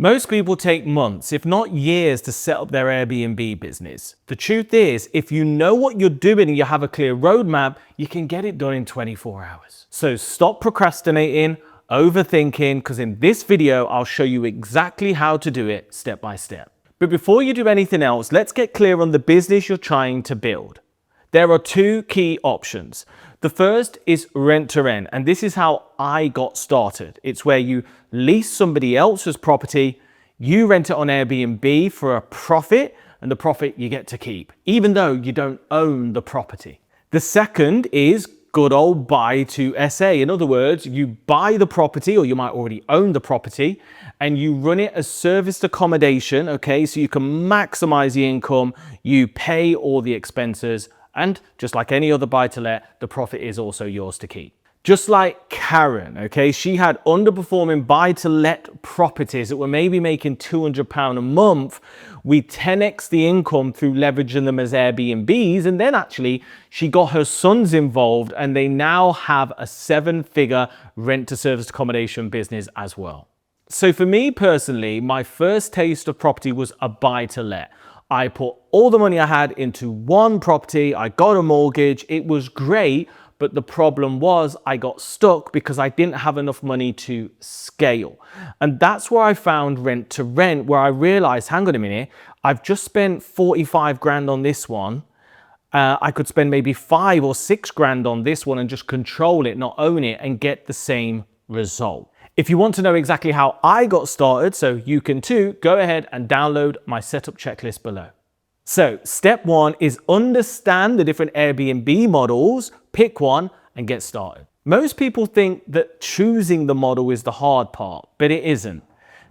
Most people take months, if not years, to set up their Airbnb business. The truth is, if you know what you're doing and you have a clear roadmap, you can get it done in 24 hours. So stop procrastinating, overthinking, because in this video, I'll show you exactly how to do it step by step. But before you do anything else, let's get clear on the business you're trying to build. There are two key options. The first is rent to rent, and this is how I got started. It's where you lease somebody else's property, you rent it on Airbnb for a profit, and the profit you get to keep, even though you don't own the property. The second is good old buy to SA. In other words, you buy the property, or you might already own the property, and you run it as serviced accommodation, okay? So you can maximize the income, you pay all the expenses, and just like any other buy-to-let, the profit is also yours to keep. Just like Karen, okay? She had underperforming buy-to-let properties that were maybe making £200 a month. We 10x the income through leveraging them as Airbnbs. And then actually, she got her sons involved and they now have a 7-figure rent-to-service accommodation business as well. So for me personally, my first taste of property was a buy-to-let. I put all the money I had into one property, I got a mortgage, it was great, but the problem was I got stuck because I didn't have enough money to scale. And that's where I found rent to rent, where I realized, hang on a minute, I've just spent 45 grand on this one. I could spend maybe 5 or 6 grand on this one and just control it, not own it, and get the same result. If you want to know exactly how I got started, so you can too, go ahead and download my setup checklist below. So step 1 is understand the different Airbnb models, pick one and get started. Most people think that choosing the model is the hard part, but it isn't.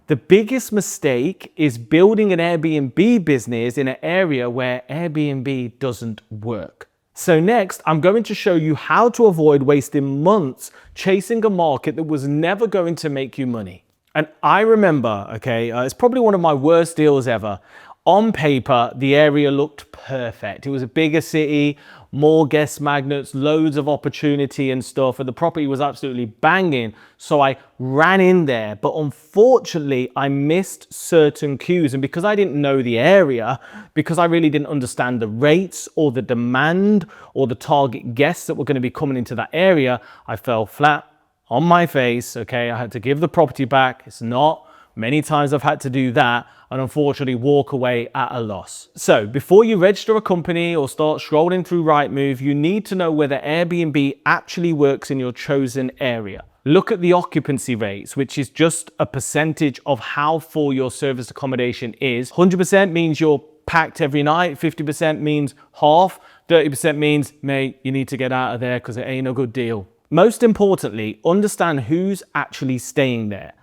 The biggest mistake is building an Airbnb business in an area where Airbnb doesn't work. So next, I'm going to show you how to avoid wasting months chasing a market that was never going to make you money. And I remember, okay, it's probably one of my worst deals ever. On paper, the area looked perfect. It was a bigger city, more guest magnets, loads of opportunity and stuff, and the property was absolutely banging. So I ran in there, but unfortunately, I missed certain cues. And because I didn't know the area, because I really didn't understand the rates or the demand or the target guests that were going to be coming into that area, I fell flat on my face, okay? I had to give the property back. It's not. Many times I've had to do that and unfortunately walk away at a loss. So before you register a company or start scrolling through Rightmove, you need to know whether Airbnb actually works in your chosen area. Look at the occupancy rates, which is just a percentage of how full your serviced accommodation is. 100% means you're packed every night, 50% means half, 30% means, mate, you need to get out of there because it ain't a good deal. Most importantly, understand who's actually staying there.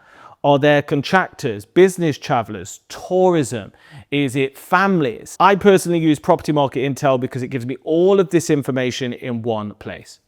Are there contractors, business travelers, tourism? Is it families? I personally use Property Market Intel because it gives me all of this information in one place.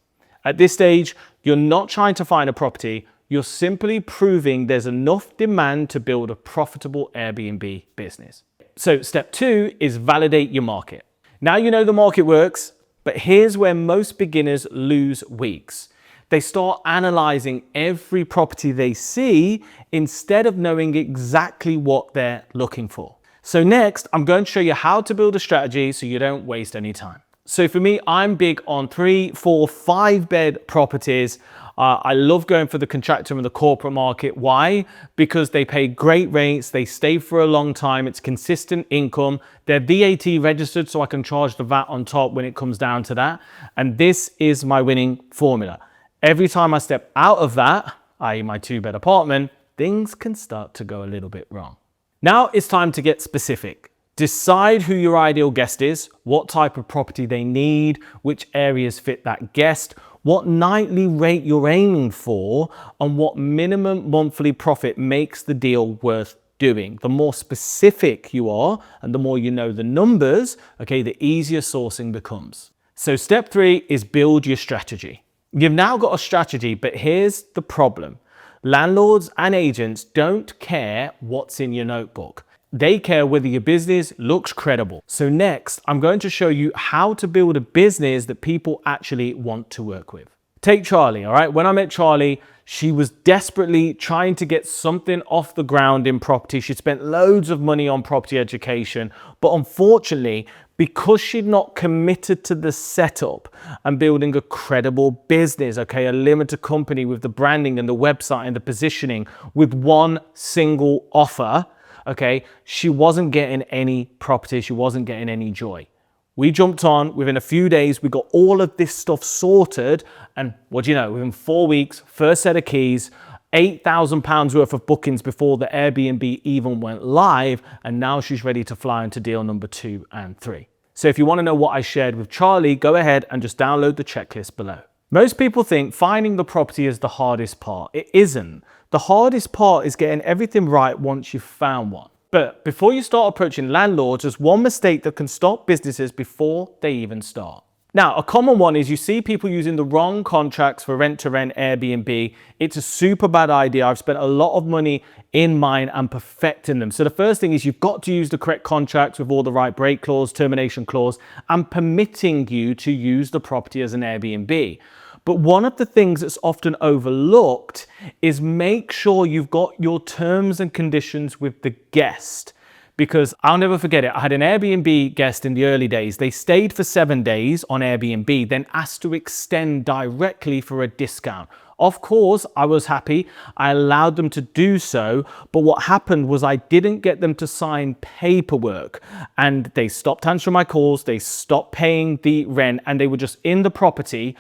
At this stage, you're not trying to find a property, you're simply proving there's enough demand to build a profitable Airbnb business. So step 2 is validate your market. Now you know the market works, but here's where most beginners lose weeks. They start analyzing every property they see instead of knowing exactly what they're looking for. So next, I'm going to show you how to build a strategy so you don't waste any time. So for me, I'm big on 3, 4, 5 bed properties. I love going for the contractor and the corporate market. Why? Because they pay great rates, they stay for a long time, it's consistent income, they're VAT registered so I can charge the VAT on top when it comes down to that. And this is my winning formula. Every time I step out of that, i.e. my 2-bed apartment, things can start to go a little bit wrong. Now it's time to get specific. Decide who your ideal guest is, what type of property they need, which areas fit that guest, what nightly rate you're aiming for, and what minimum monthly profit makes the deal worth doing. The more specific you are and the more you know the numbers, okay, the easier sourcing becomes. So step 3 is build your strategy. You've now got a strategy, but here's the problem. Landlords and agents don't care what's in your notebook. They care whether your business looks credible. So next, I'm going to show you how to build a business that people actually want to work with. Take Charlie, all right? When I met Charlie, She was desperately trying to get something off the ground in property. She spent loads of money on property education, but unfortunately, because she'd not committed to the setup and building a credible business, okay, a limited company with the branding and the website and the positioning with one single offer, okay, she wasn't getting any property, she wasn't getting any joy. We jumped on, within a few days, we got all of this stuff sorted, and what do you know, within 4 weeks, first set of keys, £8,000 worth of bookings before the Airbnb even went live, and now she's ready to fly into deal number 2 and 3. So if you want to know what I shared with Charlie, go ahead and just download the checklist below. Most people think finding the property is the hardest part. It isn't. The hardest part is getting everything right once you've found one. But before you start approaching landlords, there's one mistake that can stop businesses before they even start. Now, a common one is you see people using the wrong contracts for rent-to-rent Airbnb. It's a super bad idea. I've spent a lot of money in mine and perfecting them. So the first thing is you've got to use the correct contracts with all the right break clause, termination clause, and permitting you to use the property as an Airbnb. But one of the things that's often overlooked is make sure you've got your terms and conditions with the guest. Because I'll never forget it, I had an Airbnb guest in the early days. They stayed for 7 days on Airbnb, then asked to extend directly for a discount. Of course, I was happy. I allowed them to do so. But what happened was I didn't get them to sign paperwork, and they stopped answering my calls. They stopped paying the rent, and they were just in the property,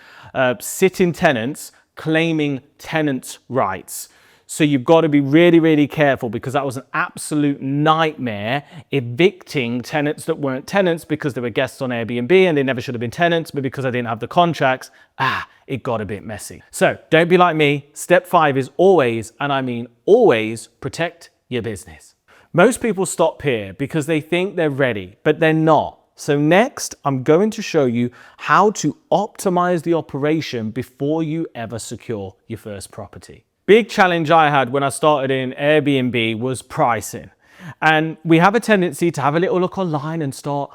sitting tenants, claiming tenants' rights. So you've got to be really, really careful, because that was an absolute nightmare, evicting tenants that weren't tenants because they were guests on Airbnb and they never should have been tenants, but because I didn't have the contracts, it got a bit messy. So don't be like me. Step 5 is always, and I mean always, protect your business. Most people stop here because they think they're ready, but they're not. So next, I'm going to show you how to optimize the operation before you ever secure your first property. Big challenge I had when I started in Airbnb was pricing. And we have a tendency to have a little look online and start,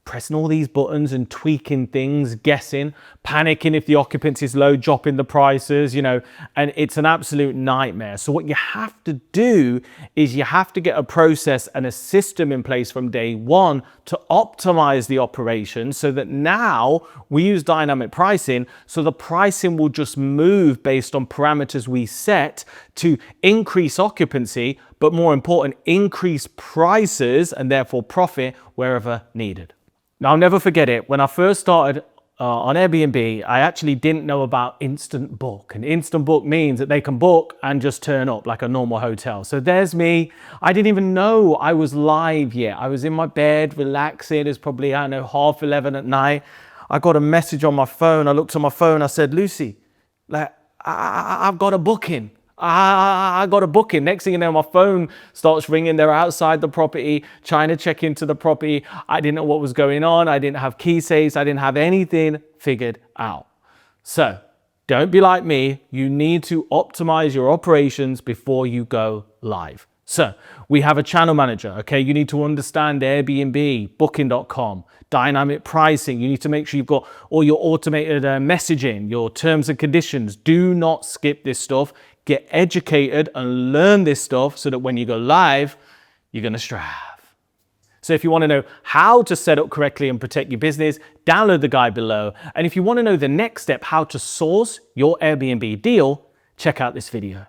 pressing all these buttons and tweaking things, guessing, panicking if the occupancy is low, dropping the prices, and it's an absolute nightmare. So what you have to do is you have to get a process and a system in place from day one to optimize the operation, so that now we use dynamic pricing. So the pricing will just move based on parameters we set to increase occupancy, but more important, increase prices and therefore profit wherever needed. Now, I'll never forget it. When I first started on Airbnb, I actually didn't know about instant book. And instant book means that they can book and just turn up like a normal hotel. So there's me. I didn't even know I was live yet. I was in my bed, relaxing. It's probably, 11:30 at night. I got a message on my phone. I looked on my phone. I said, Lucy, I've got a booking. I got a booking. Next thing you know, my phone starts ringing. They're outside the property, trying to check into the property. I didn't know what was going on. I didn't have key safes. I didn't have anything figured out. So don't be like me. You need to optimize your operations before you go live. So we have a channel manager, okay? You need to understand Airbnb, booking.com, dynamic pricing. You need to make sure you've got all your automated messaging, your terms and conditions. Do not skip this stuff. Get educated and learn this stuff so that when you go live, you're going to strive. So if you want to know how to set up correctly and protect your business, download the guide below. And if you want to know the next step, how to source your Airbnb deal, check out this video.